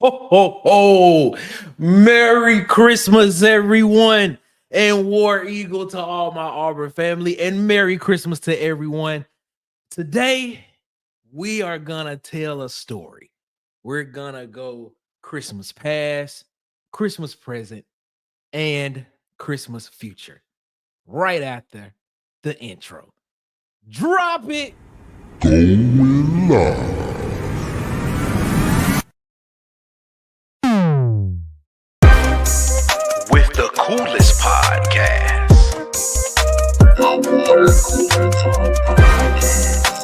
Ho, ho, ho. Merry Christmas, everyone. And War Eagle to all my Auburn family. And Merry Christmas to everyone. Today, we are going to tell a story. We're going to go Christmas past, Christmas present, and Christmas future. Right after the intro. Drop it. Going live. With the coolest podcast. The Water Cooler Talk Podcast.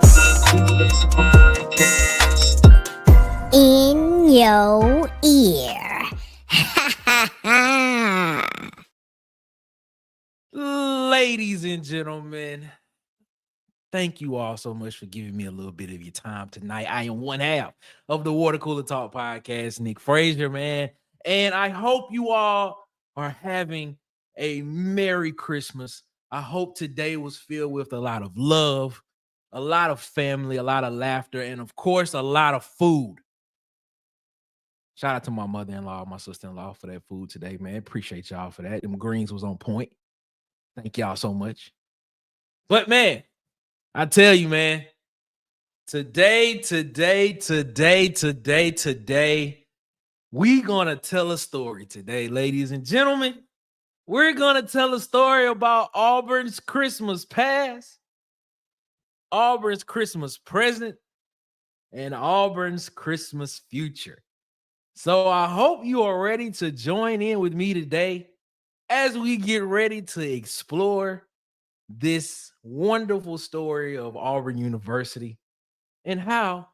The coolest podcast. In your ear. Ladies and gentlemen, thank you all so much for giving me a little bit of your time tonight. I am one half of the Water Cooler Talk Podcast, Nick Frazier, man. And I hope you all are having a Merry Christmas. I hope today was filled with a lot of love, a lot of family, a lot of laughter, and of course, a lot of food. Shout out to my mother-in-law, my sister-in-law for that food today, man. Appreciate y'all for that. Them greens was on point. Thank y'all so much. But man, I tell you, man, today, we gonna tell a story today, ladies and gentlemen. We're gonna tell a story about Auburn's Christmas past, Auburn's Christmas present, and Auburn's Christmas future. So I hope you are ready to join in with me today as we get ready to explore this wonderful story of Auburn University and how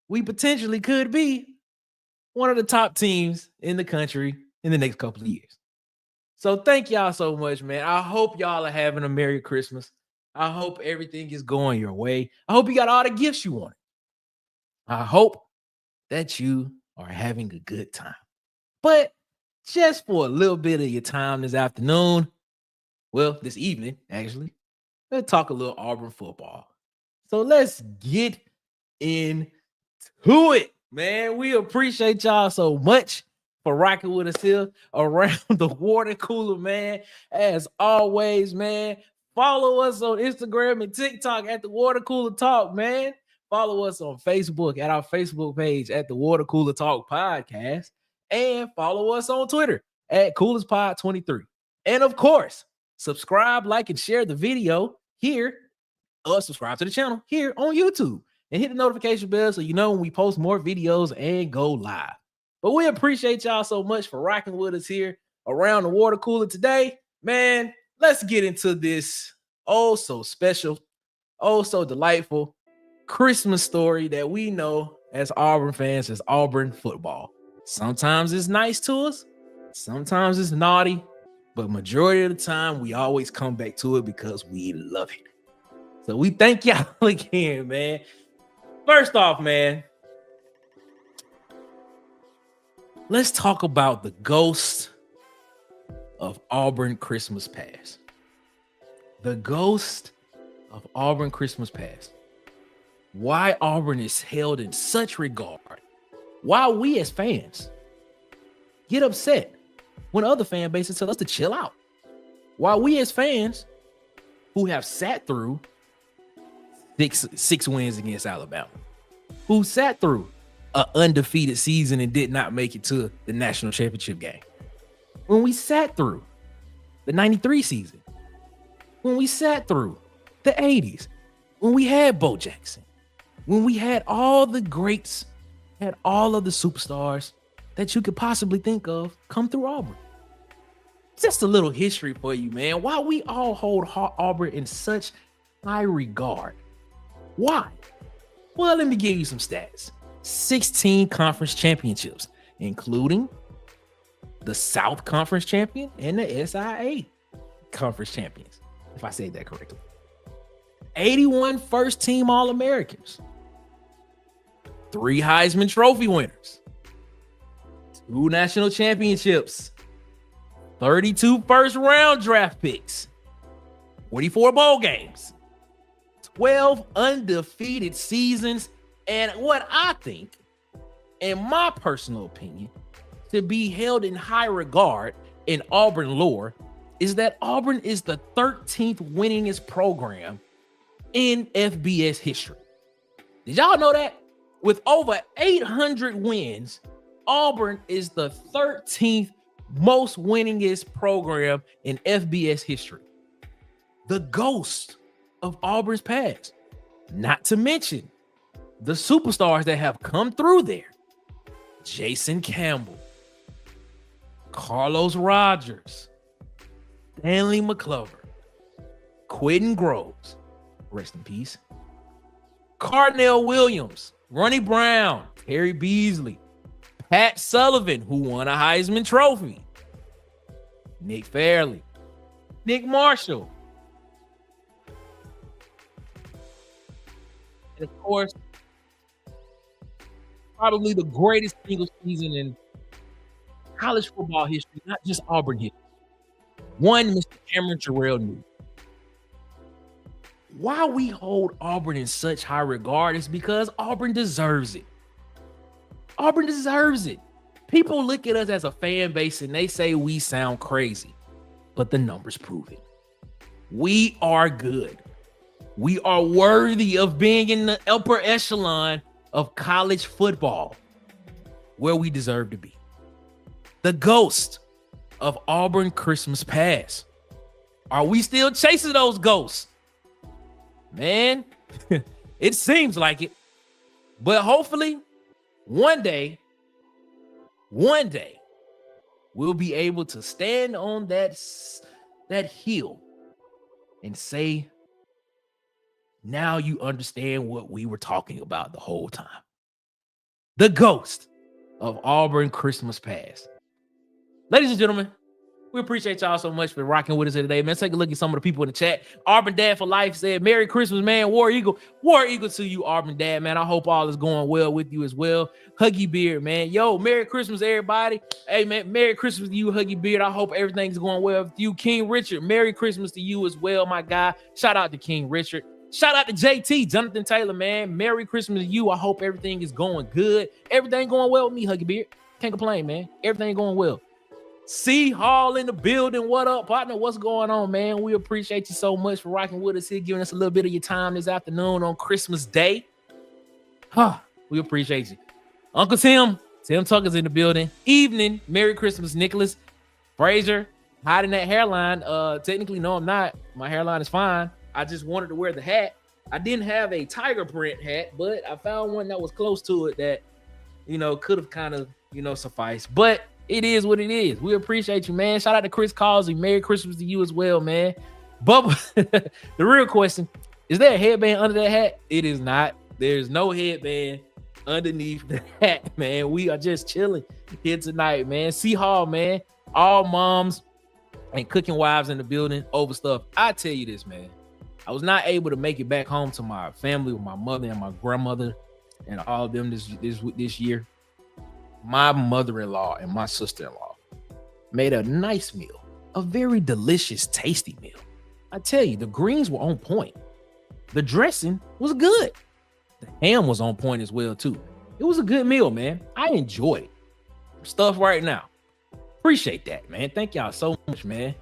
we potentially could be one of the top teams in the country in the next couple of years. So thank y'all so much, man. I hope y'all are having a Merry Christmas. I hope everything is going your way. I hope you got all the gifts you wanted. I hope that you are having a good time. But just for a little bit of your time this afternoon, well, this evening, actually, let's talk a little Auburn football. So let's get into it, man. We appreciate y'all so much for rocking with us here around the water cooler, man. As always, man, follow us on Instagram and TikTok at the Water Cooler Talk, man. Follow us on Facebook at our Facebook page at the Water Cooler Talk Podcast. And follow us on Twitter at CoolersPod23. And of course, subscribe, like, and share the video here, or subscribe to the channel here on YouTube. And hit the notification bell so you know when we post more videos and go live. But we appreciate y'all so much for rocking with us here around the water cooler today. Man, let's get into this oh so special, oh so delightful Christmas story that we know as Auburn fans as Auburn football. Sometimes it's nice to us, sometimes it's naughty, but majority of the time we always come back to it because we love it. So we thank y'all again, man. First off, man, let's talk about the ghost of Auburn Christmas past. The ghost of Auburn Christmas past. Why Auburn is held in such regard. Why we as fans get upset when other fan bases tell us to chill out. Why we as fans who have sat through six wins against Alabama, who sat through an undefeated season and did not make it to the national championship game, when we sat through the 93 season, when we sat through the 80s, when we had Bo Jackson, when we had all the greats, had all of the superstars that you could possibly think of come through Auburn. Just a little history for you, man. Why we all hold Auburn in such high regard. Why? Well, let me give you some stats. 16 conference championships, including the South Conference champion and the SIA Conference champions, if I said that correctly. 81 first-team All-Americans. 3 Heisman Trophy winners. 2 national championships. 32 first-round draft picks. 44 bowl games. 12 undefeated seasons, and what I think in my personal opinion, to be held in high regard in Auburn lore is that Auburn is the 13th winningest program in FBS history. Did y'all know that? With over 800 wins, Auburn is the 13th most winningest program in FBS history. The ghost of Auburn's past. Not to mention the superstars that have come through there. Jason Campbell, Carlos Rogers, Stanley McClover, Quentin Groves, rest in peace, Cardinell Williams, Ronnie Brown, Terry Beasley, Pat Sullivan, who won a Heisman Trophy, Nick Fairley, Nick Marshall, and of course, probably the greatest single season in college football history, not just Auburn history. One, Mr. Cameron Terrell Newton. Why we hold Auburn in such high regard is because Auburn deserves it. Auburn deserves it. People look at us as a fan base and they say we sound crazy, but the numbers prove it. We are good. We are worthy of being in the upper echelon of college football, where we deserve to be. The ghost of Auburn Christmas past. Are we still chasing those ghosts? Man, it seems like it. But hopefully, one day, we'll be able to stand on that hill and say, now you understand what we were talking about the whole time. The ghost of Auburn Christmas past. Ladies and gentlemen, we appreciate y'all so much for rocking with us here today, man. Take a look at some of the people in the chat. Auburn Dad for Life said, Merry Christmas, man. War Eagle to you, Auburn Dad, man. I hope all is going well with you as well. Huggy Beard, man. Yo, Merry Christmas, everybody. Hey, man, Merry Christmas to you, Huggy Beard. I hope everything's going well with you. King Richard, Merry Christmas to you as well, my guy. Shout out to King Richard. Shout out to JT, Jonathan Taylor, man. Merry Christmas to you. I hope everything is going good. Everything going well with me, Huggy Beard. Can't complain, man. Everything going well. C Hall in the building. What up, partner? What's going on, man? We appreciate you so much for rocking with us here, giving us a little bit of your time this afternoon on Christmas Day. We appreciate you. Uncle Tim Tucker's in the building. Evening. Merry Christmas, Nicholas. Frazier, hiding that hairline. Technically, no, I'm not. My hairline is fine. I just wanted to wear the hat. I didn't have a tiger print hat, but I found one that was close to it that, could have kind of, sufficed. But it is what it is. We appreciate you, man. Shout out to Chris Causey. Merry Christmas to you as well, man. Bubba, the real question, is there a headband under that hat? It is not. There's no headband underneath the hat, man. We are just chilling here tonight, man. C Hall, man. All moms and cooking wives in the building over stuff. I tell you this, man. I was not able to make it back home to my family with my mother and my grandmother and all of them this year. My mother-in-law and my sister-in-law made a nice meal, a very delicious, tasty meal. I tell you, the greens were on point. The dressing was good. The ham was on point as well, too. It was a good meal, man. I enjoyed it. Stuff right now. Appreciate that, man. Thank y'all so much, man.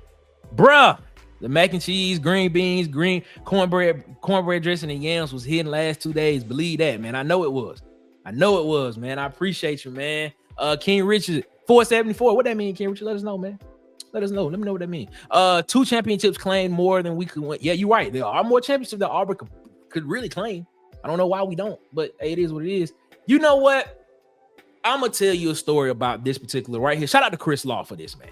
Bruh, the mac and cheese, green beans, green cornbread dressing, and yams was hitting last 2 days. Believe that, man. I know it was, man. I appreciate you, man. King Richard, 474. What that mean, King Richard? Let us know, man. Let us know. Let me know what that means. 2 championships claimed more than we could win. Yeah, you're right. There are more championships that Auburn could really claim. I don't know why we don't, but hey, it is what it is. You know what? I'm going to tell you a story about this particular right here. Shout out to Chris Law for this, man.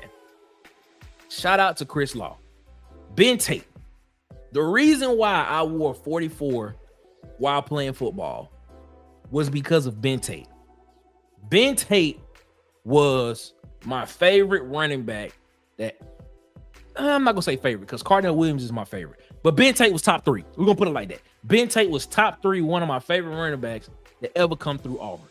Shout out to Chris Law. Ben Tate. The reason why I wore 44 while playing football was because of Ben Tate. Ben Tate was my favorite running back that I'm not going to say favorite because Cardinell Williams is my favorite, but Ben Tate was top 3. We're going to put it like that. Ben Tate was top 3, one of my favorite running backs that ever come through Auburn.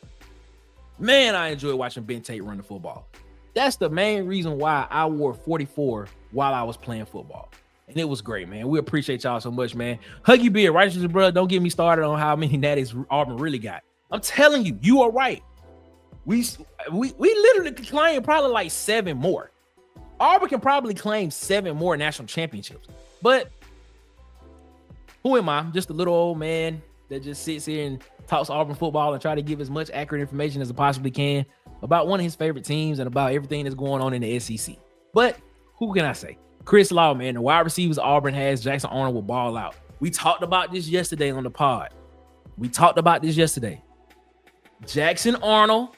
Man, I enjoy watching Ben Tate run the football. That's the main reason why I wore 44 while I was playing football. And it was great, man. We appreciate y'all so much, man. Huggy Beard, righteous brother, don't get me started on how many natties Auburn really got. I'm telling you, you are right. We literally could claim probably like 7 more. Auburn can probably claim 7 more national championships. But who am I? I'm just a little old man that just sits here and talks Auburn football and try to give as much accurate information as I possibly can about one of his favorite teams and about everything that's going on in the SEC. But who can I say? Chris Law, man, the wide receivers Auburn has, Jackson Arnold will ball out. We talked about this yesterday on the pod. Jackson Arnold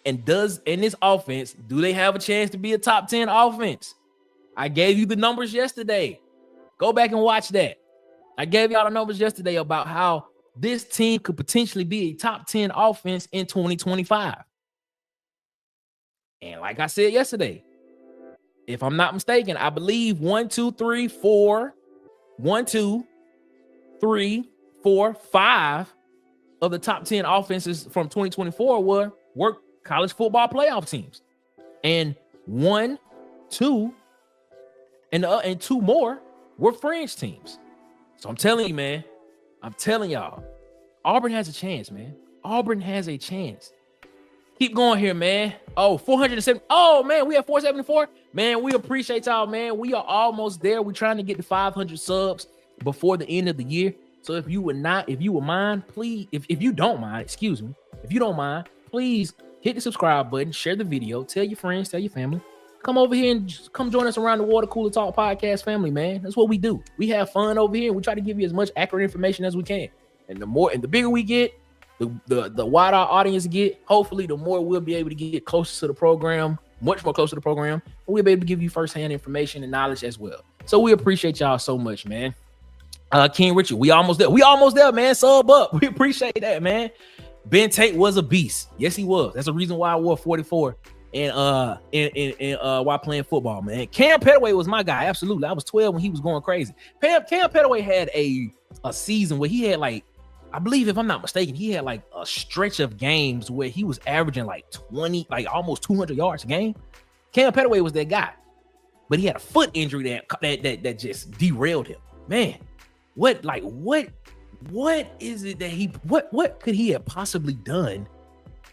and in this offense, do they have a chance to be a top 10 offense? I gave you the numbers yesterday. Go back and watch that. I gave y'all the numbers yesterday about how this team could potentially be a top 10 offense in 2025. And like I said yesterday, if I'm not mistaken, I believe 5 of the top 10 offenses from 2024 were college football playoff teams. And 1, 2, and 2 more were fringe teams. So I'm telling you, man, Auburn has a chance, man. Auburn has a chance. Keep going here, man. Oh, 470. Oh, man, we have 474. Man, we appreciate y'all, man. We are almost there. We're trying to get to 500 subs before the end of the year. So if you don't mind, please hit the subscribe button, share the video, tell your friends, tell your family. Come over here and come join us around the Water Cooler Talk podcast family, man. That's what we do. We have fun over here. We try to give you as much accurate information as we can. And the bigger we get, the wider our audience get, hopefully the more we'll be able to get closer to the program, much more closer to the program. And we'll be able to give you firsthand information and knowledge as well. So we appreciate y'all so much, man. King Richard, we almost there, man. Sub up. We appreciate that, man. Ben Tate was a beast. Yes, he was. That's the reason why I wore 44 and while playing football, man. Cam Petaway was my guy. Absolutely. I was 12 when he was going crazy. Cam Petaway had a season where he had, like, I believe, if I'm not mistaken, he had like a stretch of games where he was averaging like 20, like almost 200 yards a game. Cam Petaway was that guy, but he had a foot injury that just derailed him. Man, what is it that what could he have possibly done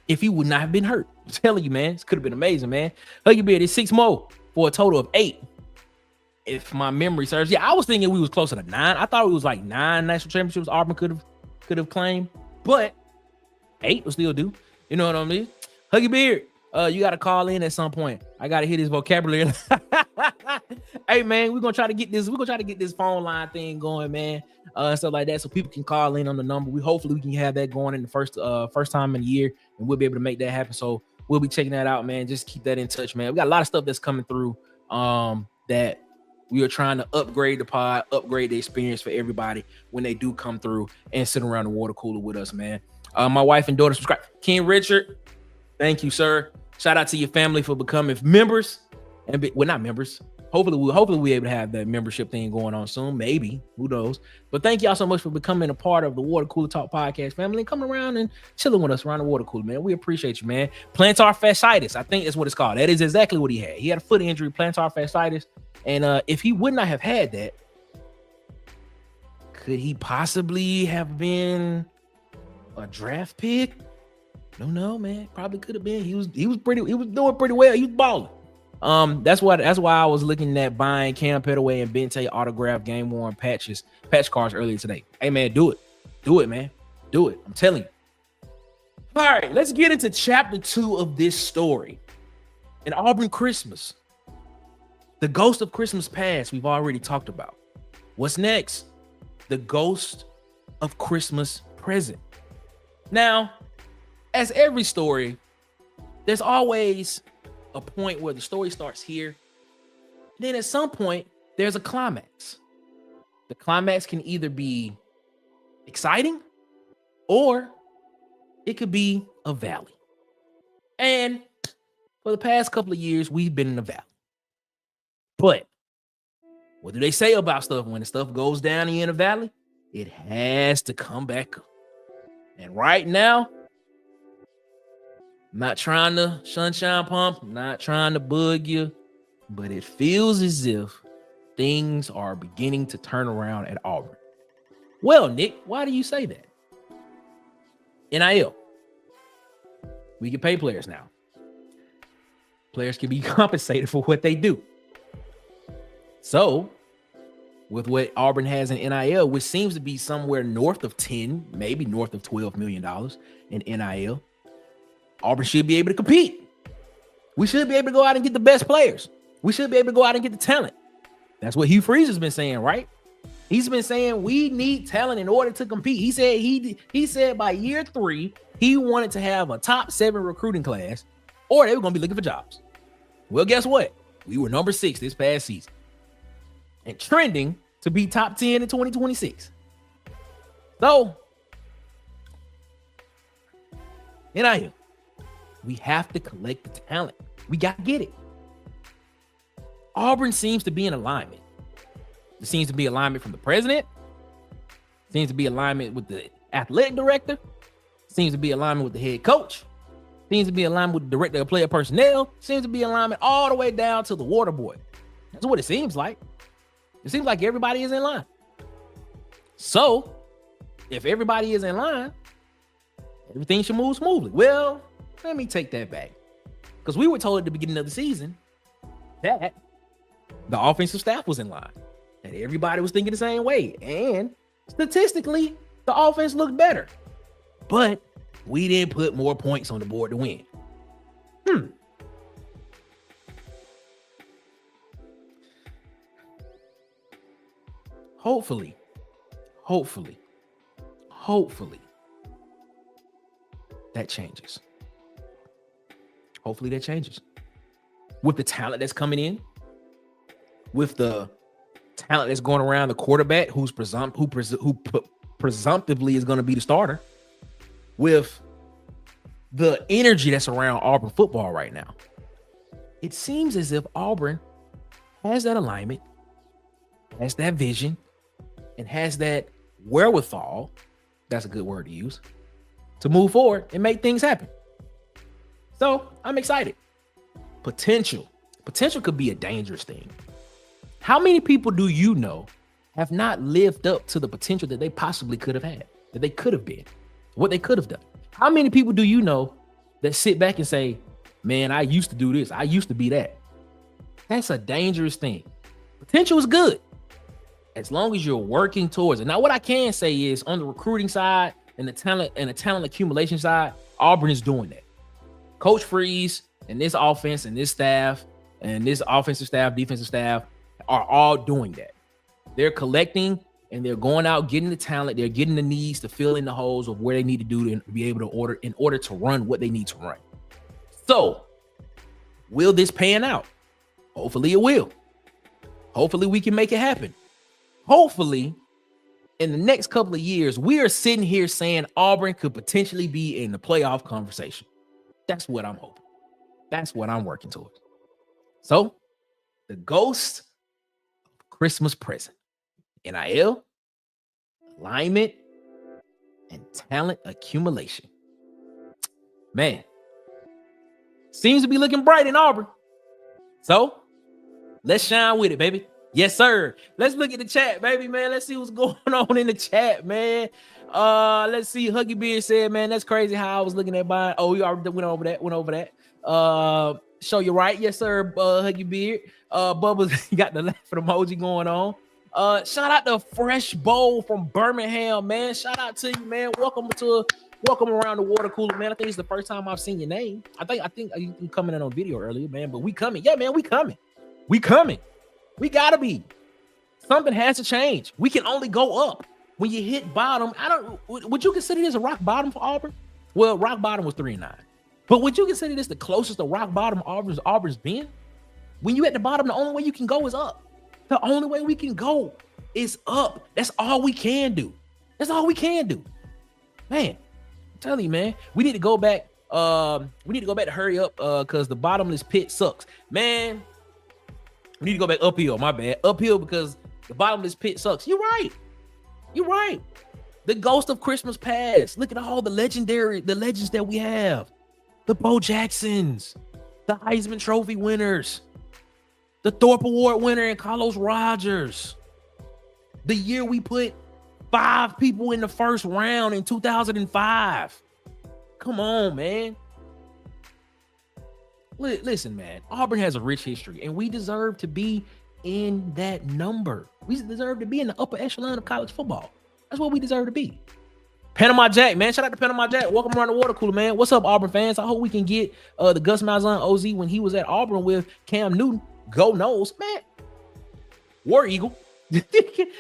if he would not have been hurt? I'm telling you, man, this could have been amazing, man. Huggy Beard is 6 more for a total of 8. If my memory serves. Yeah, I was thinking we was closer to 9. I thought it was like 9 national championships Auburn could have claimed, but 8 will still do. You know what I mean? Huggy Beard, you got to call in at some point. I got to hit his vocabulary. Hey, man, we're gonna try to get this phone line thing going, man. Stuff like that, so people can call in on the number. Hopefully we can have that going in the first time in the year, and we'll be able to make that happen. So we'll be checking that out, man. Just keep that in touch, man. We got a lot of stuff that's coming through that we are trying to upgrade the pod, upgrade the experience for everybody when they do come through and sit around the water cooler with us, man. My wife and daughter subscribe. King Richard, thank you, sir. Shout out to your family for becoming members. Not members. Hopefully we'll be able to have that membership thing going on soon. Maybe. Who knows? But thank y'all so much for becoming a part of the Water Cooler Talk podcast family and coming around and chilling with us around the water cooler, man. We appreciate you, man. Plantar fasciitis. I think that's what it's called. That is exactly what he had. He had a foot injury, plantar fasciitis. And if he would not have had that, could he possibly have been a draft pick? No, man. Probably could have been. He was doing pretty well. He was balling. That's why I was looking at buying Cam Petaway and Ben Tate autographed game worn patch cards earlier today. Hey, man, do it, man. Do it. I'm telling you. All right, let's get into chapter 2 of this story. An Auburn Christmas. The ghost of Christmas past we've already talked about. What's next? The ghost of Christmas present. Now, as every story, there's always a point where the story starts here. Then at some point, there's a climax. The climax can either be exciting or it could be a valley. And for the past couple of years, we've been in a valley. But what do they say about stuff? When the stuff goes down in a valley, it has to come back up. And right now, I'm not trying to sunshine pump, I'm not trying to bug you, but it feels as if things are beginning to turn around at Auburn. Well, Nick, why do you say that? NIL. We can pay players now. Players can be compensated for what they do. So, with what Auburn has in NIL, which seems to be somewhere north of 10, maybe north of $12 million in NIL, Auburn should be able to compete. We should be able to go out and get the best players. We should be able to go out and get the talent. That's what Hugh Freeze has been saying, right? He's been saying we need talent in order to compete. He said by year 3, he wanted to have a top 7 recruiting class, or they were going to be looking for jobs. Well, guess what? We were number 6 this past season and trending to be top 10 in 2026. So, NIL, we have to collect the talent. We got to get it. Auburn seems to be in alignment. There seems to be alignment from the president. Seems to be alignment with the athletic director. Seems to be alignment with the head coach. Seems to be alignment with the director of player personnel. Seems to be alignment all the way down to the water boy. That's what it seems like. It seems like everybody is in line. So, if everybody is in line, everything should move smoothly. Well, let me take that back. Because we were told at the beginning of the season that the offensive staff was in line. And everybody was thinking the same way. And statistically, the offense looked better. But we didn't put more points on the board to win. Hopefully, that changes. Hopefully that changes. With the talent that's coming in, with the talent that's going around the quarterback who presumptively is going to be the starter, with the energy that's around Auburn football right now, it seems as if Auburn has that alignment, has that vision, and has that wherewithal, that's a good word to use, to move forward and make things happen. So I'm excited. Potential could be a dangerous thing. How many people do you know have not lived up to the potential that they possibly could have had, that they could have been, what they could have done? How many people do you know that sit back and say, man, I used to do this, I used to be that? That's a dangerous thing. Potential is good as long as you're working towards it. Now, what I can say is on the recruiting side and the talent accumulation side, Auburn is doing that. Coach Freeze and this offense and this staff and this offensive staff, defensive staff are all doing that. They're collecting and they're going out, getting the talent. They're getting the needs to fill in the holes of where they need to do to be able to order to run what they need to run. So, will this pan out? Hopefully it will. Hopefully we can make it happen. Hopefully, in the next couple of years, we are sitting here saying Auburn could potentially be in the playoff conversation. That's what I'm hoping. That's what I'm working towards. So, the ghost of Christmas present, NIL, alignment, and talent accumulation. Man, seems to be looking bright in Auburn. So, let's shine with it, baby. Yes, sir. Let's look at the chat, baby, man. Let's see what's going on in the chat, man. Let's see. Huggy Beard said, man, that's crazy how I was looking at buying. Oh, we already went over that. Show you right. Yes, sir, Huggy Beard. Bubba's got the laughing emoji going on. Shout out to Fresh Bowl from Birmingham, man. Shout out to you, man. Welcome around the water cooler, man. I think it's the first time I've seen your name. I think you coming in on video earlier, man. But we coming. Yeah, man, we coming. We gotta be. Something has to change. We can only go up. When you hit bottom, would you consider this a rock bottom for Auburn? Well, rock bottom was 3-9. But would you consider this the closest to rock bottom Auburn's been? When you at the bottom, the only way you can go is up. The only way we can go is up. That's all we can do. Man, I'm telling you, man, we need to go back. We need to go back to hurry up because the bottomless pit sucks. Man, we need to go back uphill. My bad. Uphill because the bottomless pit sucks. You're right. The ghost of Christmas past. Look at all the legends that we have. The Bo Jacksons, the Heisman Trophy winners, the Thorpe Award winner and Carlos Rogers. The year we put 5 people in the first round in 2005. Come on, man. Listen, man, Auburn has a rich history, and we deserve to be in that number. We deserve to be in the upper echelon of college football. That's what we deserve to be. Panama Jack, man. Shout out to Panama Jack. Welcome around the water cooler, man. What's up, Auburn fans? I hope we can get the Gus Malzahn OZ when he was at Auburn with Cam Newton. Go Noles, man. War Eagle.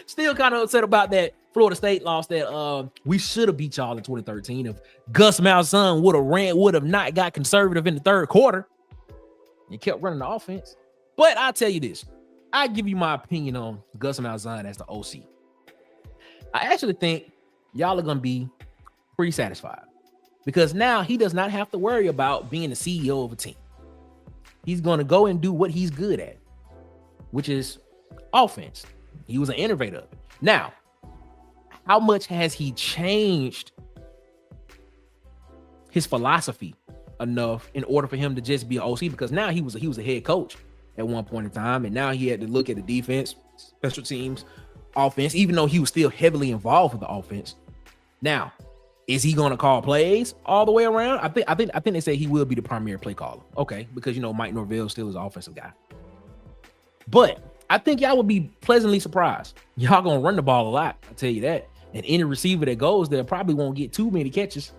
Still kind of upset about that Florida State loss that we should have beat y'all in 2013 if Gus Malzahn would have not got conservative in the third quarter and kept running the offense. But I'll tell you this. I give you my opinion on Gus Malzahn as the OC. I actually think y'all are going to be pretty satisfied because now he does not have to worry about being the CEO of a team. He's going to go and do what he's good at, which is offense. He was an innovator of it. Now, how much has he changed his philosophy enough in order for him to just be an OC? Because now he was a head coach at one point in time, and now he had to look at the defense, special teams, offense, even though he was still heavily involved with the offense. Now, is he going to call plays all the way around? I think they say he will be the premier play caller. Okay, because Mike Norvell still is an offensive guy. But I think y'all would be pleasantly surprised. Y'all gonna run the ball a lot, I'll tell you that. And any receiver that goes there probably won't get too many catches.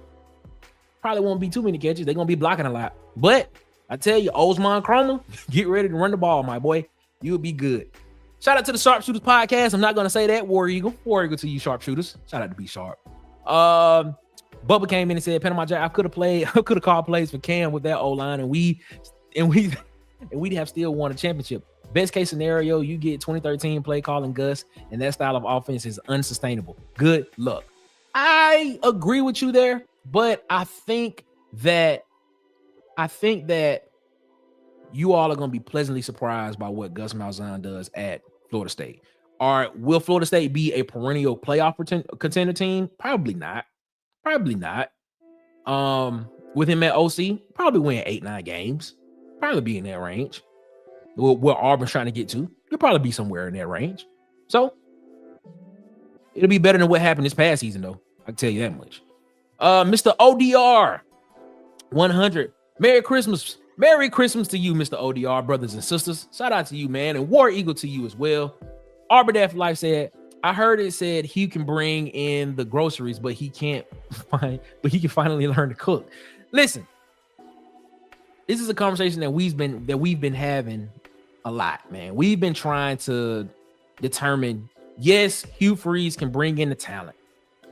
Probably won't be too many catches. They're gonna be blocking a lot. But I tell you, Osman Cromer, get ready to run the ball, my boy. You'll be good. Shout out to the Sharpshooters podcast. I'm not gonna say that. War Eagle to you sharpshooters. Shout out to Be Sharp. Bubba came in and said, Panama Jack, I could have called plays for Cam with that O-line, and we'd have still won a championship. Best case scenario, you get 2013 play calling Gus, and that style of offense is unsustainable. Good luck. I agree with you there, but I think that you all are going to be pleasantly surprised by what Gus Malzahn does at Florida State. Will Florida State be a perennial playoff contender team? Probably not. With him at OC, probably win 8-9 games. Probably be in that range. Where Auburn's trying to get to, you'll probably be somewhere in that range. So it'll be better than what happened this past season, though. I can tell you that much. Mr. ODR 100. Merry Christmas to you, Mr. ODR, brothers and sisters. Shout out to you, man, and War Eagle to you as well. Auburn Past Life said, I heard it said he can bring in the groceries, but he can finally learn to cook. Listen, this is a conversation that we've been having a lot, man. We've been trying to determine, yes, Hugh Freeze can bring in the talent,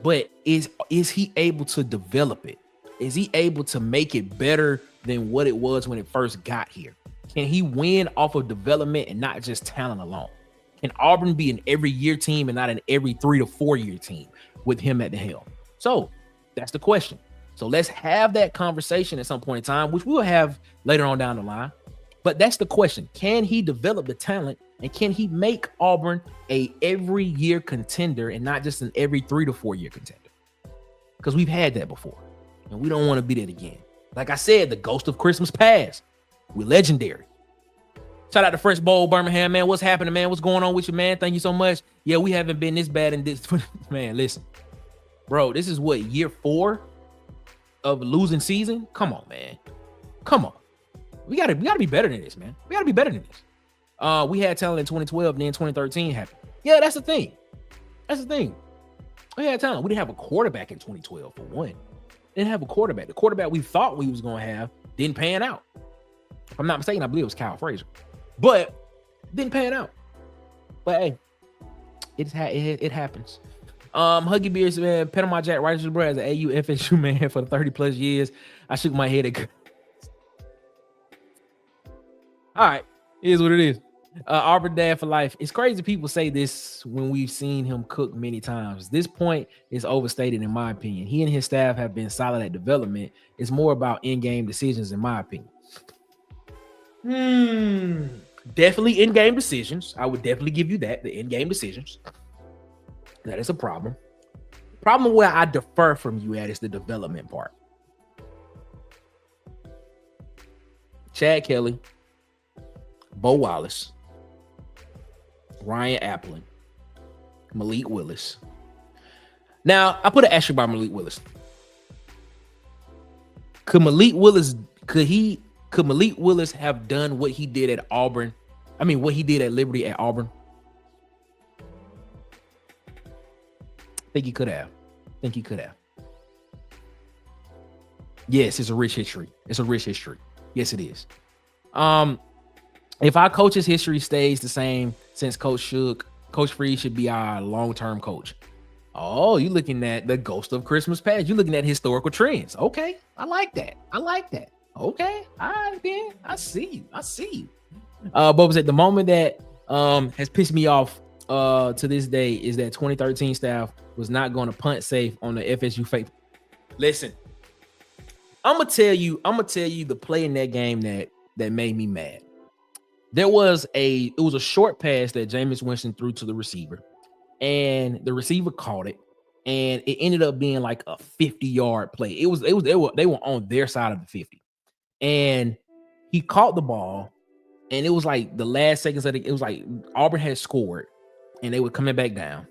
but is he able to develop it? Is he able to make it better than what it was when it first got here? Can he win off of development and not just talent alone? Can Auburn be an every year team and not an every 3 to 4 year team with him at the helm? So that's the question. So let's have that conversation at some point in time, which we'll have later on down the line. But that's the question. Can he develop the talent, and can he make Auburn a every year contender and not just an every 3 to 4 year contender? Because we've had that before, and we don't want to be that again. Like I said, the ghost of Christmas past. We're legendary. Shout out to Fresh Bowl, Birmingham, man. What's happening, man? What's going on with you, man? Thank you so much. Yeah, we haven't been this bad in this. Man, listen. Bro, this is what, year 4 of losing season? Come on, man. Come on. We gotta be better than this, man. We gotta be better than this. We had talent in 2012, then 2013 happened. Yeah, that's the thing. We had talent. We didn't have a quarterback in 2012 for one. Didn't have a quarterback. The quarterback we thought we was gonna have didn't pan out. If I'm not mistaken, I believe it was Kyle Frazier. But didn't pan out. But hey, it happens. Huggy Beers, man, Panama Jack, Righteous Bro, as an AU FSU man for the 30 plus years. I shook my head at. All right, it is what it is. Auburn Dad for life. It's crazy people say this when we've seen him cook many times. This point is overstated in my opinion. He and his staff have been solid at development. It's more about in-game decisions in my opinion. Definitely in-game decisions. I would definitely give you that, the in-game decisions. That is a problem. Problem where I defer from you at is the development part. Chad Kelly, Bo Wallace, Ryan Applin, Malik Willis. Now, I put an asterisk by Malik Willis. Could he Could Malik Willis have done what he did at Auburn? I mean, what he did at Liberty at Auburn? I think he could have. Yes, it's a rich history. Yes, it is. If our coach's history stays the same since Coach Freed should be our long-term coach. Oh, you're looking at the ghost of Christmas past. You're looking at historical trends. Okay, I like that. Okay, all right, man. I see you. But was at the moment that has pissed me off to this day is that 2013 staff was not going to punt safe on the FSU fake. Listen, I'm gonna tell you the play in that game that made me mad. It was a short pass that Jameis Winston threw to the receiver, and the receiver caught it, and it ended up being like a 50-yard play. They were on their side of the 50, and he caught the ball, and it was like the last seconds of it was like Auburn had scored, and they were coming back down,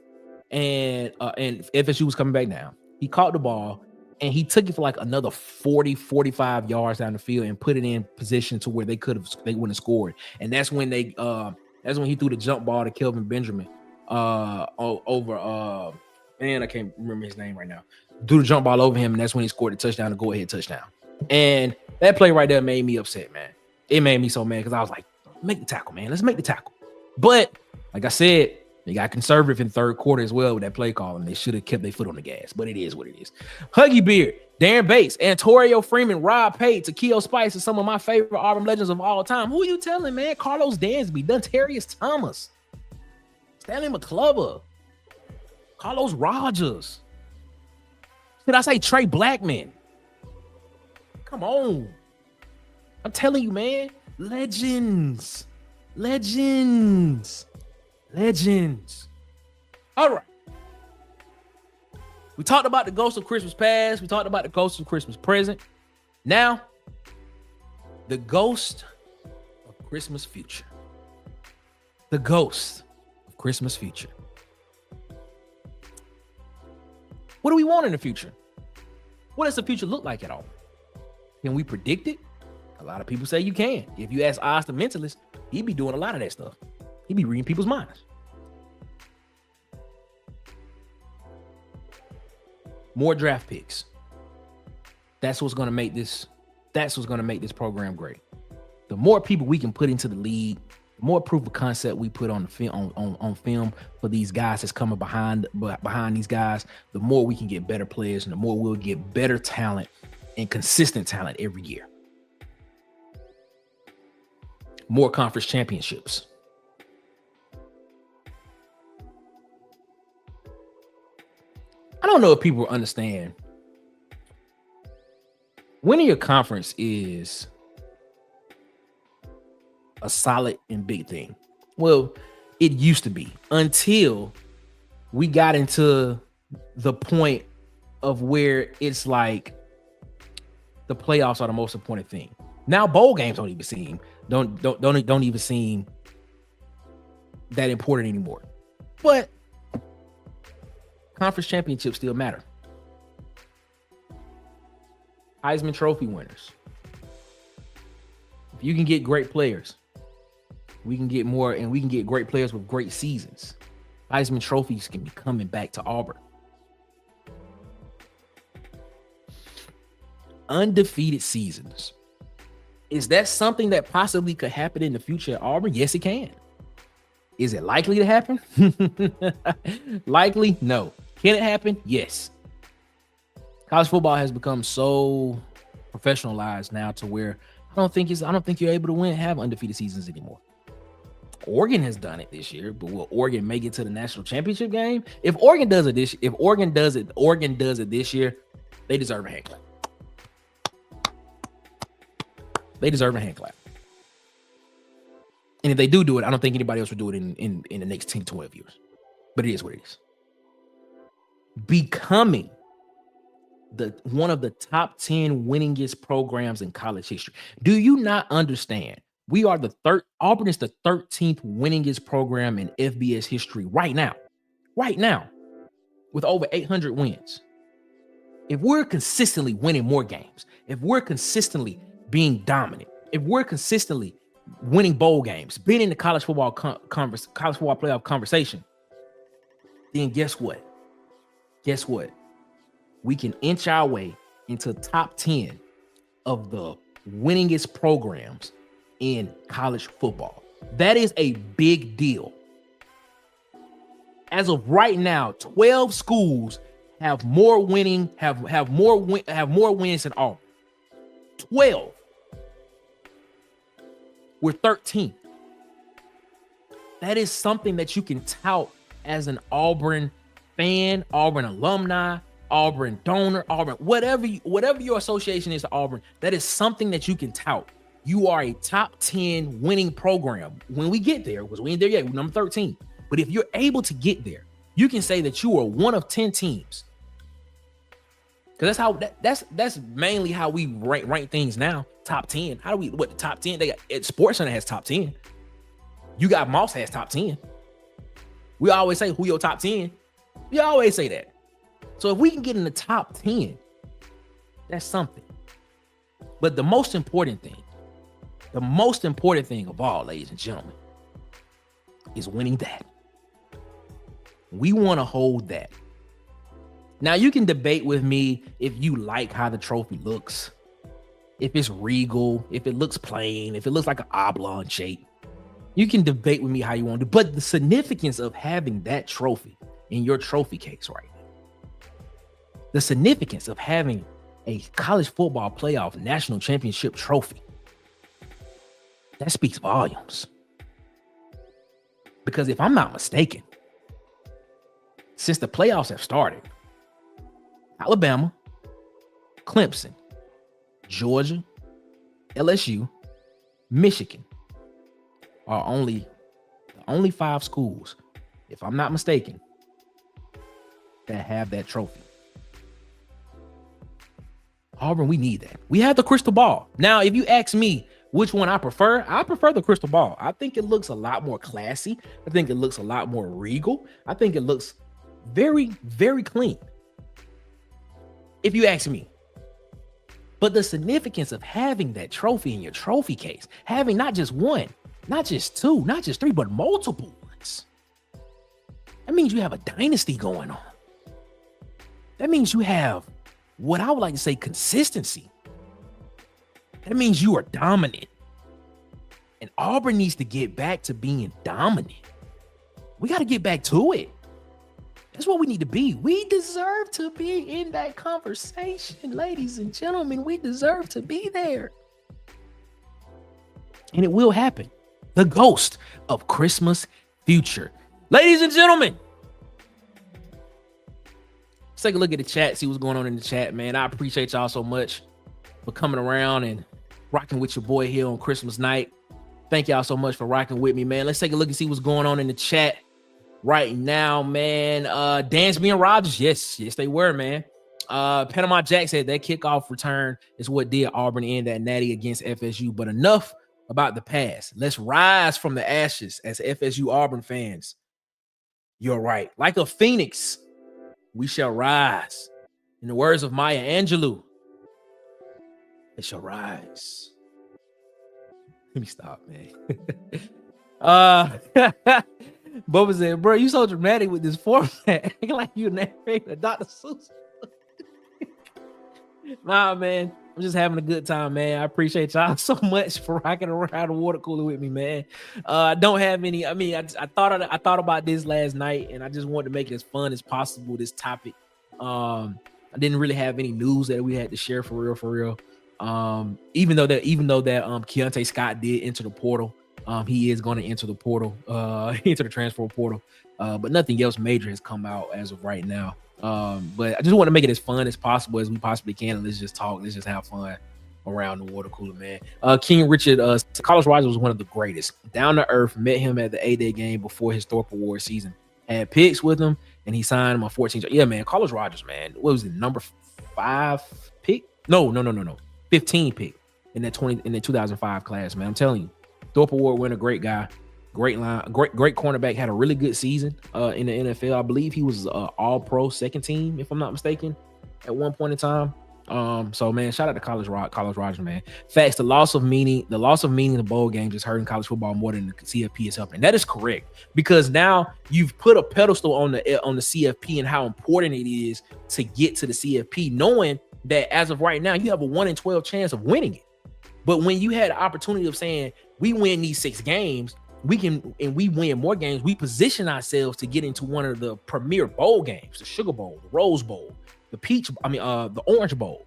and FSU was coming back down. He caught the ball, and he took it for like another 45 yards down the field and put it in position to where they wouldn't have scored. And that's when he threw the jump ball to Kelvin Benjamin over man, I can't remember his name right now. Threw the jump ball over him, and that's when he scored the touchdown, the go-ahead touchdown. And that play right there made me upset, man. It made me so mad because I was like, make the tackle, man. Let's make the tackle. But like I said, they got conservative in third quarter as well with that play call, and they should have kept their foot on the gas. But it is what it is. Huggy Beard, Darren Bates, Antonio Freeman, Rob Pate, Takeo Spice, and some of my favorite Auburn legends of all time. Who are you telling, man? Carlos Dansby, Dontarius Thomas, Stanley McClover, Carlos Rogers. Did I say Trey Blackman? Come on. I'm telling you, man. Legends. All right. We talked about the ghost of Christmas past. We talked about the ghost of Christmas present. Now, the ghost of Christmas future. The ghost of Christmas future. What do we want in the future? What does the future look like at all? Can we predict it? A lot of people say you can. If you ask Oz the mentalist, he'd be doing a lot of that stuff. He'd be reading people's minds. More draft picks. That's what's going to make this program great. The more people we can put into the league, the more proof of concept we put on the film on film for these guys that's coming behind these guys, the more we can get better players and the more we'll get better talent and consistent talent every year. More conference championships. I don't know if people understand. Winning your conference is a solid and big thing. Well, it used to be until we got into the point of where it's like the playoffs are the most important thing. Now bowl games don't even seem that important anymore. But conference championships still matter. Heisman Trophy winners. If you can get great players, we can get more, and we can get great players with great seasons. Heisman trophies can be coming back to Auburn. Undefeated seasons. Is that something that possibly could happen in the future at Auburn? Yes, it can. Is it likely to happen? Likely? No. Can it happen? Yes. College football has become so professionalized now to where I don't think you're able to have undefeated seasons anymore. Oregon has done it this year, but will Oregon make it to the national championship game? If Oregon does it this year, they deserve a hand clap. They deserve a hand clap. And if they do it, I don't think anybody else will do it in the next 10 to 12 years. But it is what it is. Becoming one of the top 10 winningest programs in college history. Do you not understand? We are Auburn is the 13th winningest program in FBS history right now, with over 800 wins. If we're consistently winning more games, if we're consistently being dominant, if we're consistently winning bowl games, being in the college football college football playoff conversation, then guess what? Guess what? We can inch our way into top 10 of the winningest programs in college football. That is a big deal. As of right now, 12 schools have more wins than Auburn. 12. We're 13. That is something that you can tout as an Auburn fan, Auburn alumni, Auburn donor, Auburn, whatever your association is to Auburn, that is something that you can tout. You are a top 10 winning program when we get there, because we ain't there yet. We're number 13. But if you're able to get there, you can say that you are one of 10 teams. Because that's mainly how we rank things now. Top 10. How do we, what, the top 10? They got Sports Center has top 10. You got Moss has top 10. We always say who your top 10. We always say that. So if we can get in the top 10, that's something. But the most important thing of all, ladies and gentlemen, is winning that. We want to hold that. Now, you can debate with me if you like how the trophy looks, if it's regal, if it looks plain, if it looks like an oblong shape. You can debate with me how you want to, but the significance of having that trophy in your trophy case right now, the significance of having a college football playoff national championship trophy, that speaks volumes. Because if I'm not mistaken, since the playoffs have started, Alabama, Clemson, Georgia, LSU, Michigan are only 5 schools, if I'm not mistaken, that have that trophy. Auburn, we need that. We have the crystal ball. Now, if you ask me which one I prefer the crystal ball. I think it looks a lot more classy. I think it looks a lot more regal. I think it looks very, very clean, if you ask me. But the significance of having that trophy in your trophy case, having not just one, not just two, not just three, but multiple ones, that means you have a dynasty going on. That means you have what I would like to say consistency. That means you are dominant. And Auburn needs to get back to being dominant. We got to get back to it. That's what we need to be. We deserve to be in that conversation, ladies and gentlemen. We deserve to be there. And it will happen. The ghost of Christmas future. Ladies and gentlemen, let's take a look at the chat, see what's going on in the chat, man. I appreciate y'all so much for coming around and rocking with your boy here on Christmas night. Thank y'all so much for rocking with me, man. Let's take a look and see what's going on in the chat right now, man. Dansby and Rogers, yes, they were, man. Panama Jack said that kickoff return is what did Auburn in that natty against FSU. But enough about the past. Let's rise from the ashes as FSU Auburn fans. You're right. Like a phoenix, we shall rise. In the words of Maya Angelou, it shall rise. Let me stop, man. Bubba said, bro, you so dramatic with this format. Like you narrating a Dr. Seuss. Nah, man. I'm just having a good time, man. I appreciate y'all so much for rocking around the water cooler with me, man. I don't have any. I mean, I thought about this last night, and I just wanted to make it as fun as possible. This topic. I didn't really have any news that we had to share for real. Even though that Keontae Scott did enter the portal. He is going to enter the portal, into the transfer portal. But nothing else major has come out as of right now. But I just want to make it as fun as possible as we possibly can. And let's just talk. Let's just have fun around the water cooler, man. King Richard, Carlos Rogers was one of the greatest. Down to earth, met him at the A-Day game before his Thorpe Award season. Had picks with him, and he signed him on 14. Yeah, man. Carlos Rogers, man. What was it, number 5 pick? No. 15 pick in that 2005 class, man. I'm telling you. Thorpe Award winner, great guy, great line, great cornerback, had a really good season in the NFL. I believe he was all-pro second team, if I'm not mistaken, at one point in time. So man, shout out to College Rogers, man. Facts, the loss of meaning of bowl games is hurting college football more than the CFP is helping. That is correct, because now you've put a pedestal on the CFP and how important it is to get to the CFP, knowing that as of right now, you have a 1 in 12 chance of winning it. But when you had the opportunity of saying we win these 6 games, we win more games, we position ourselves to get into one of the premier bowl games, the Sugar Bowl, the Rose Bowl, the Orange Bowl,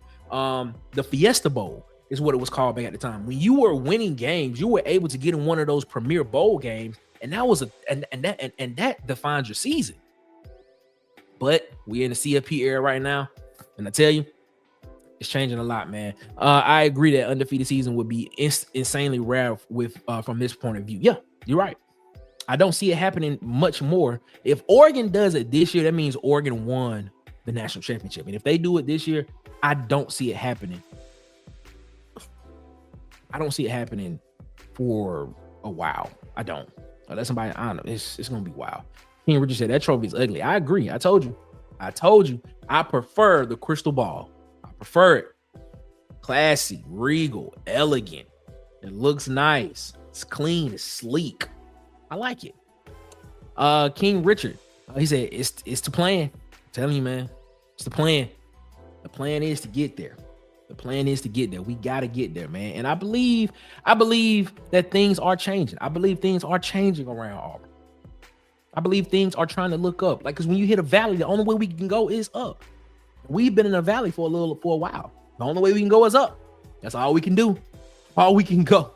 the Fiesta Bowl is what it was called back at the time. When you were winning games, you were able to get in one of those premier bowl games, and that defines your season. But we're in the CFP era right now, and I tell you, it's changing a lot, man. I agree that undefeated season would be insanely rare from this point of view. Yeah, you're right. I don't see it happening much more. If Oregon does it this year, that means Oregon won the national championship. And if they do it this year, I don't see it happening. I don't see it happening for a while. I don't. Unless somebody, I don't know. It's gonna be wild. King Richard said that trophy is ugly. I agree. I told you. I prefer the crystal ball. I prefer it. Classy, regal, elegant. It looks nice. It's clean. It's sleek. I like it. King Richard, he said it's the plan. I'm telling you, man, it's the plan. The plan is to get there. The plan is to get there. We got to get there, man. And I believe that things are changing. I believe things are changing around Auburn. I believe things are trying to look up. Like, because when you hit a valley, the only way we can go is up. We've been in a valley for a while. The only way we can go is up. That's all we can do. All we can go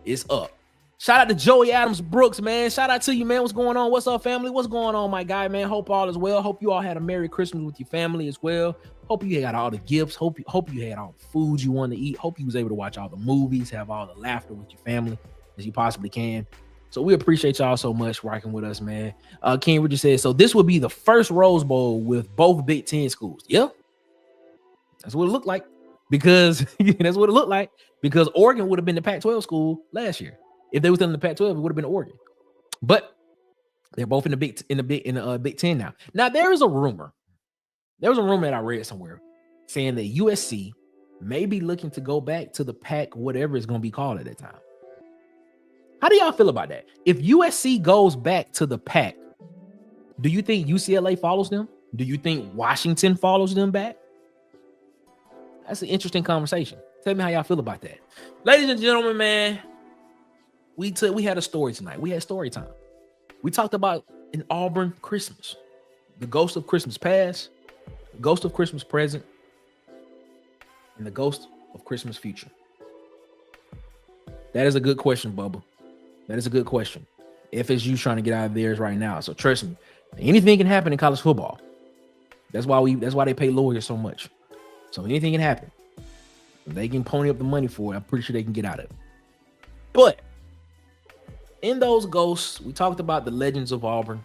is up. Shout out to Joey Adams Brooks, man. Shout out to you, man. What's going on? What's up, family? What's going on, my guy, man? Hope all is well. Hope you all had a Merry Christmas with your family as well. Hope you got all the gifts. Hope you had all the food you want to eat. Hope you was able to watch all the movies, have all the laughter with your family as you possibly can. So we appreciate y'all so much rocking with us, man. King Richard said, so this would be the first Rose Bowl with both Big Ten schools. Yeah, that's what it looked like, because that's what it looked like, because Oregon would have been the Pac-12 school last year. If they were still in the Pac-12, it would have been Oregon. But they're both in the Big Ten now. Now there was a rumor that I read somewhere saying that USC may be looking to go back to the Pac, whatever it's going to be called at that time. How do y'all feel about that? If USC goes back to the Pac, do you think UCLA follows them? Do you think Washington follows them back? That's an interesting conversation. Tell me how y'all feel about that. Ladies and gentlemen, man, we had a story tonight. We had story time. We talked about an Auburn Christmas, the ghost of Christmas past, the ghost of Christmas present, and the ghost of Christmas future. That is a good question, Bubba. That is a good question. FSU trying to get out of theirs right now. So trust me, anything can happen in college football. That's why they pay lawyers so much. So anything can happen. If they can pony up the money for it, I'm pretty sure they can get out of it. But in those ghosts, we talked about the legends of Auburn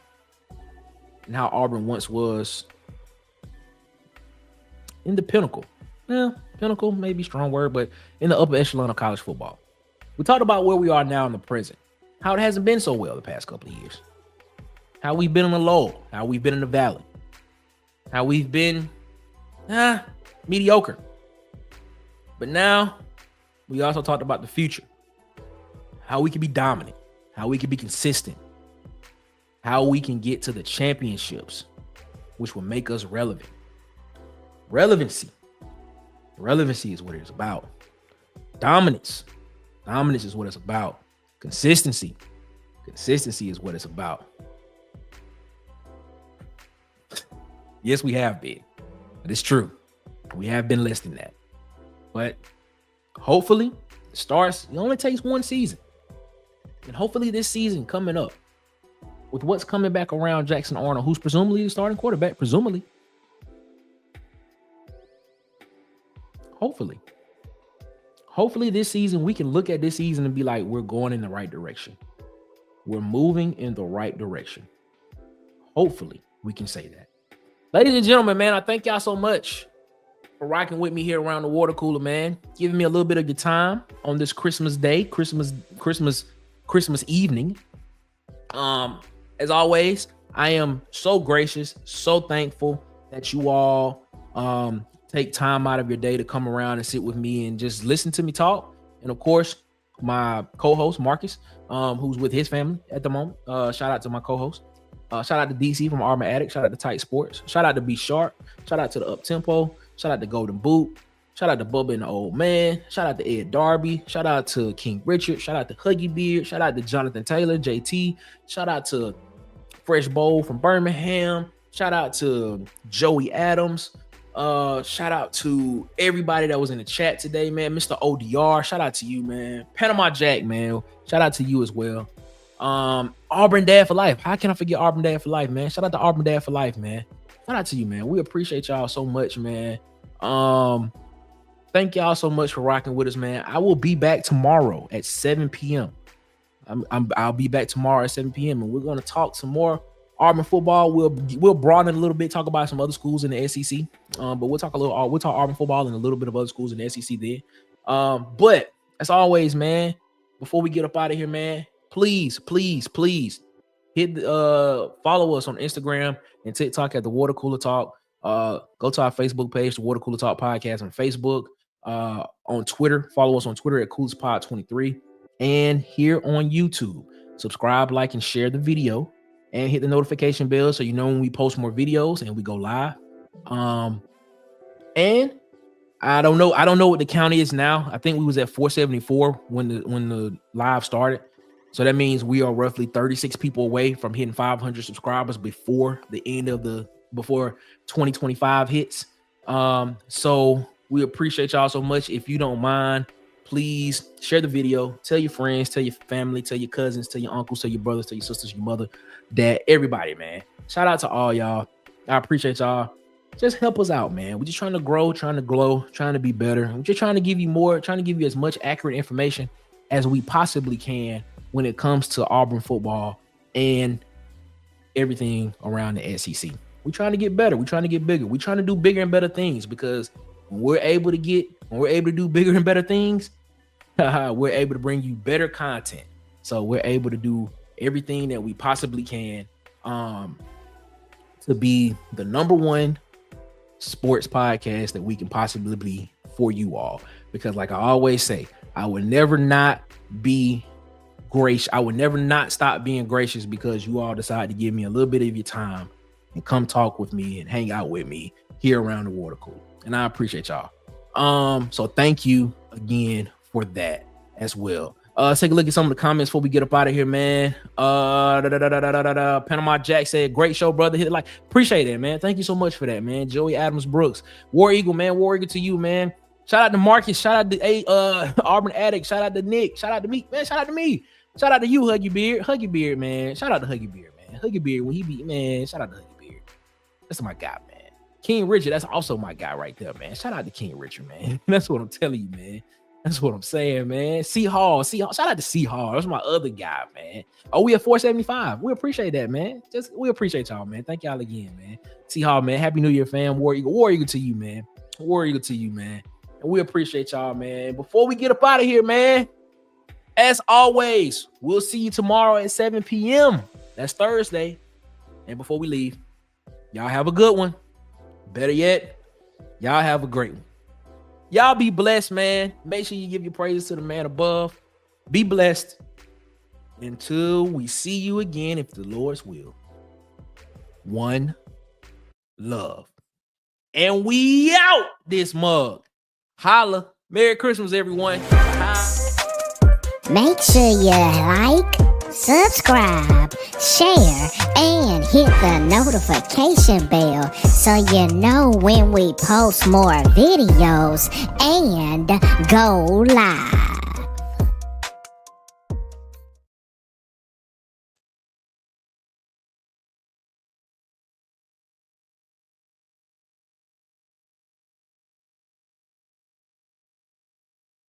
and how Auburn once was in the pinnacle. Yeah, pinnacle may be a strong word, but in the upper echelon of college football. We talked about where we are now in the present, how it hasn't been so well the past couple of years, how we've been on the low, how we've been in the valley, how we've been mediocre. But now we also talked about the future, how we can be dominant, how we can be consistent, how we can get to the championships, which will make us relevant. Relevancy is what it's about. Dominance is what it's about. Consistency is what it's about. Yes, we have been. But it's true. We have been less than that. But hopefully it only takes one season. And hopefully this season coming up, with what's coming back around Jackson Arnold, who's presumably the starting quarterback, Hopefully this season, we can look at this season and be like, we're going in the right direction. We're moving in the right direction. Hopefully we can say that. Ladies and gentlemen, man, I thank y'all so much for rocking with me here around the water cooler, man. Giving me a little bit of your time on this Christmas day, Christmas evening. As always, I am so gracious, so thankful that you all take time out of your day to come around and sit with me and just listen to me talk. And of course, my co-host Marcus, who's with his family at the moment. Shout out to my co-host. Shout out to DC from Auburn Addict. Shout out to Tight Sports. Shout out to Be Sharp. Shout out to the Up Tempo. Shout out to Golden Boot. Shout out to Bubba and the Old Man. Shout out to Ed Darby. Shout out to King Richard. Shout out to Huggy Beard. Shout out to Jonathan Taylor, JT. Shout out to Fresh Bowl from Birmingham. Shout out to Joey Adams. Shout out to everybody that was in the chat today, man. Mr. ODR, shout out to you, man. Panama Jack, man. Shout out to you as well. Auburn Dad for Life. How can I forget Auburn Dad for Life, man? Shout out to Auburn Dad for Life, man. Shout out to you, man. We appreciate y'all so much, man. Thank y'all so much for rocking with us, man. I will be back tomorrow at 7 p.m. I'll be back tomorrow at 7 p.m. and we're going to talk some more Auburn football. We'll broaden it a little bit, talk about some other schools in the SEC. But we'll talk Auburn football and a little bit of other schools in the SEC then. But as always, man, before we get up out of here, man, please hit follow us on Instagram and TikTok at the Water Cooler Talk. Go to our Facebook page, the Water Cooler Talk Podcast on Facebook. On Twitter, follow us on Twitter at CoolestPod23, and here on YouTube. Subscribe, like, and share the video, and hit the notification bell so you know when we post more videos and we go live. And I don't know what the count is now. I think we was at 474 when the live started. So that means we are roughly 36 people away from hitting 500 subscribers before the end of before 2025 hits. So we appreciate y'all so much. If you don't mind, please share the video, tell your friends, tell your family, tell your cousins, tell your uncles, tell your brothers, tell your sisters, your mother, dad, everybody, man. Shout out to all y'all. I appreciate y'all. Just help us out, man. We're just trying to grow, trying to glow, trying to be better. We're just trying to give you more, trying to give you as much accurate information as we possibly can when it comes to Auburn football and everything around the SEC. We're trying to get better. We're trying to get bigger. We're trying to do bigger and better things, because when we're able to do bigger and better things, we're able to bring you better content. So we're able to do everything that we possibly can to be the number one sports podcast that we can possibly be for you all. Because like I always say, I would never not be gracious. I would never not stop being gracious because you all decide to give me a little bit of your time and come talk with me and hang out with me here around the water cooler. And I appreciate y'all. So thank you again for that as well. Take a look at some of the comments before we get up out of here, man. Panama Jack said, great show, brother. Hit it like. Appreciate it, man. Thank you so much for that, man. Joey Adams Brooks. War Eagle, man. War Eagle to you, man. Shout out to Marcus. Shout out to Auburn Addict. Shout out to Nick. Shout out to me, man. Shout out to me. Shout out to you, Huggy Beard. Huggy Beard, man. Shout out to Huggy Beard, man. Huggy Beard, when he beat, man. Shout out to Huggy Beard. That's my guy, man. King Richard, that's also my guy right there, man. Shout out to King Richard, man. That's what I'm telling you, man. That's what I'm saying, man. C Hall. Shout out to C Hall. That's my other guy, man. Oh, we at 475. We appreciate that, man. We appreciate y'all, man. Thank y'all again, man. C Hall, man. Happy New Year, fam. War Eagle to you, man. War Eagle to you, man. And we appreciate y'all, man. Before we get up out of here, man, as always, we'll see you tomorrow at 7 p.m. That's Thursday. And before we leave, y'all have a good one. Better yet, y'all have a great one. Y'all be blessed, man. Make sure you give your praises to the man above. Be blessed until we see you again, if the Lord's will. One love. And we out this mug. Holla. Merry Christmas, everyone. Make sure you like, subscribe, share, and hit the notification bell so you know when we post more videos and go live.